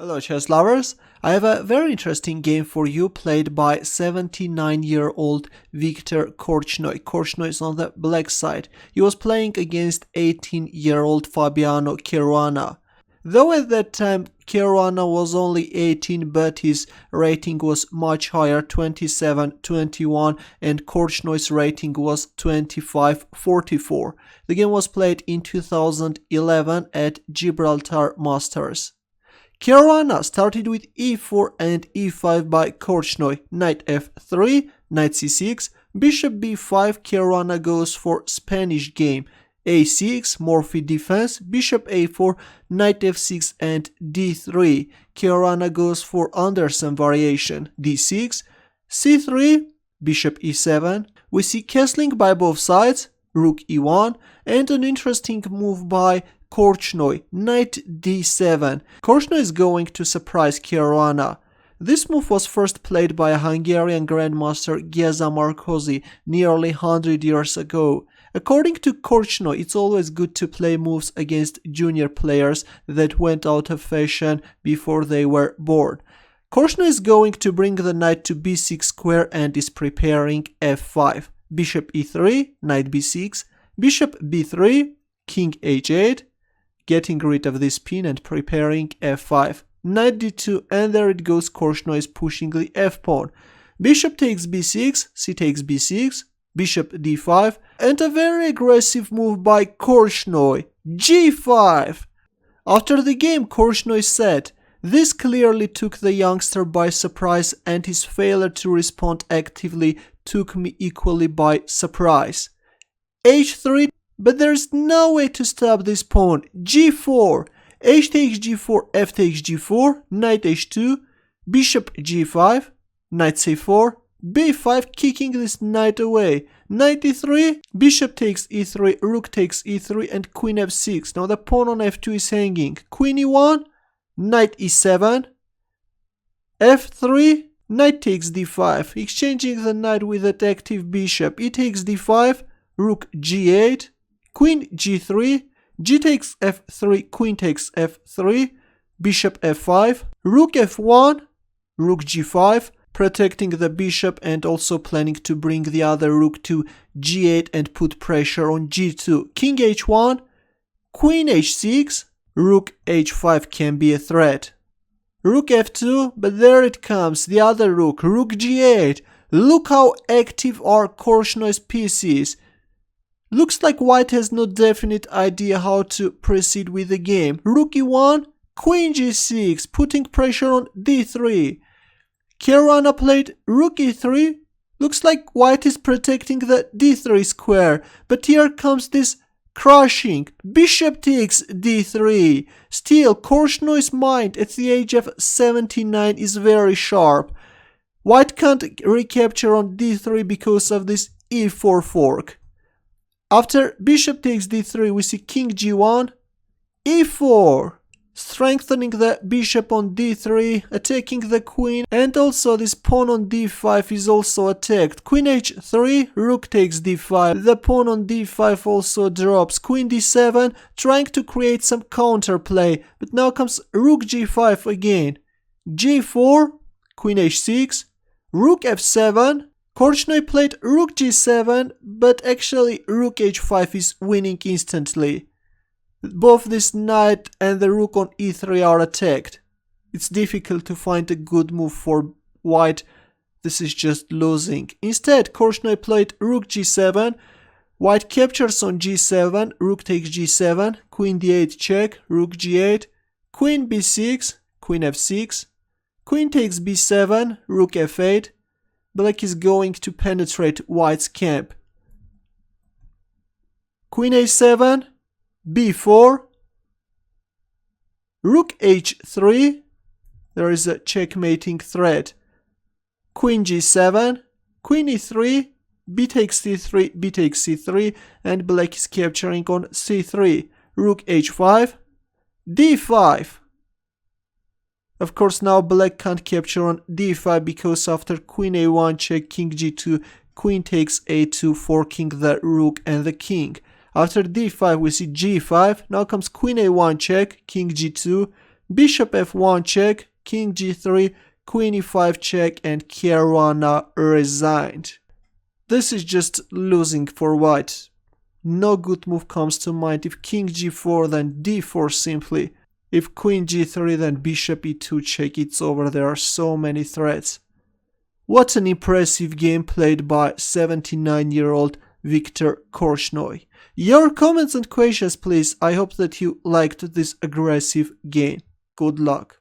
Hello chess lovers, I have a very interesting game for you played by 79-year-old Viktor Korchnoi. Korchnoi is on the black side. He was playing against 18-year-old Fabiano Caruana. Though at that time Caruana was only 18, but his rating was much higher, 27-21, and Korchnoi's rating was 25-44. The game was played in 2011 at Gibraltar Masters. Caruana started with e4 and e5 by Korchnoi, knight f3, knight c6, bishop b5, Caruana goes for Spanish game, a6, Morphy defense, bishop a4, knight f6 and d3, Caruana goes for Anderson variation, d6, c3, bishop e7, we see castling by both sides, rook e1, and an interesting move by Korchnoi, knight d7. Korchnoi is going to surprise Caruana. This move was first played by a Hungarian grandmaster Geza Maroczy nearly 100 years ago. According to Korchnoi, it's always good to play moves against junior players that went out of fashion before they were born. Korchnoi is going to bring the knight to b6 square and is preparing f5. Bishop e3, knight b6, bishop b3, king h8, getting rid of this pin and preparing f5. Knight d2, and there it goes, Korchnoi is pushing the f-pawn. Bishop takes b6, c takes b6, bishop d5, and a very aggressive move by Korchnoi, g5. After the game, Korchnoi said, "This clearly took the youngster by surprise and his failure to respond actively took me equally by surprise." h3, but there's no way to stop this pawn. g4, h takes g4, f takes g4, knight h2, bishop g5, knight c4, b5, kicking this knight away. Knight e3, bishop takes e3, rook takes e3, and queen f6. Now the pawn on f2 is hanging. Queen e1, knight e7, f3, knight takes d5, exchanging the knight with that active bishop. E takes d5, rook g8, queen g3, g takes f3, queen takes f3, bishop f5, rook f1, rook g5, protecting the bishop and also planning to bring the other rook to g8 and put pressure on g2. King h1, queen h6, rook h5 can be a threat. Rook f2, but there it comes, the other rook, rook g8. Look how active are Korchnoi's pieces. Looks like white has no definite idea how to proceed with the game. Rook e1, queen g6, putting pressure on d3. Caruana played rook e3. Looks like white is protecting the d3 square, but here comes this crushing. Bishop takes d3. Still, Korchnoi's mind at the age of 79 is very sharp. White can't recapture on d3 because of this e4 fork. After bishop takes d3, we see king g1, e4, strengthening the bishop on d3, attacking the queen, and also this pawn on d5 is also attacked. Queen h3, rook takes d5, the pawn on d5 also drops. Queen d7, trying to create some counterplay, but now comes rook g5 again. g4, queen h6, rook f7, Korchnoi played rook g7, but actually rook h5 is winning instantly. Both this knight and the rook on e3 are attacked. It's difficult to find a good move for white. This is just losing. Instead, Korchnoi played rook g7. White captures on g7, rook takes g7, queen d8 check, rook g8, queen b6, queen f6, queen takes b7, rook f8. Black is going to penetrate white's camp. Queen a7, b4, rook h3, there is a checkmating threat. Queen g7, queen e3, b takes c3, b takes c3, and black is capturing on c3. Rook h5, d5. Of course, now black can't capture on d5 because after queen a1 check, king g2, queen takes a2, forking the rook and the king. After d5 we see g5, now comes queen a1 check, king g2, Bishop f1 check, king g3, queen e5 check, and Caruana resigned. This is just losing for white. No good move comes to mind. If king g4, then d4 simply. If queen g3, then bishop e2 check. It's over. There are so many threats. What an impressive game played by 79-year-old Viktor Korchnoi. Your comments and questions, please. I hope that you liked this aggressive game. Good luck.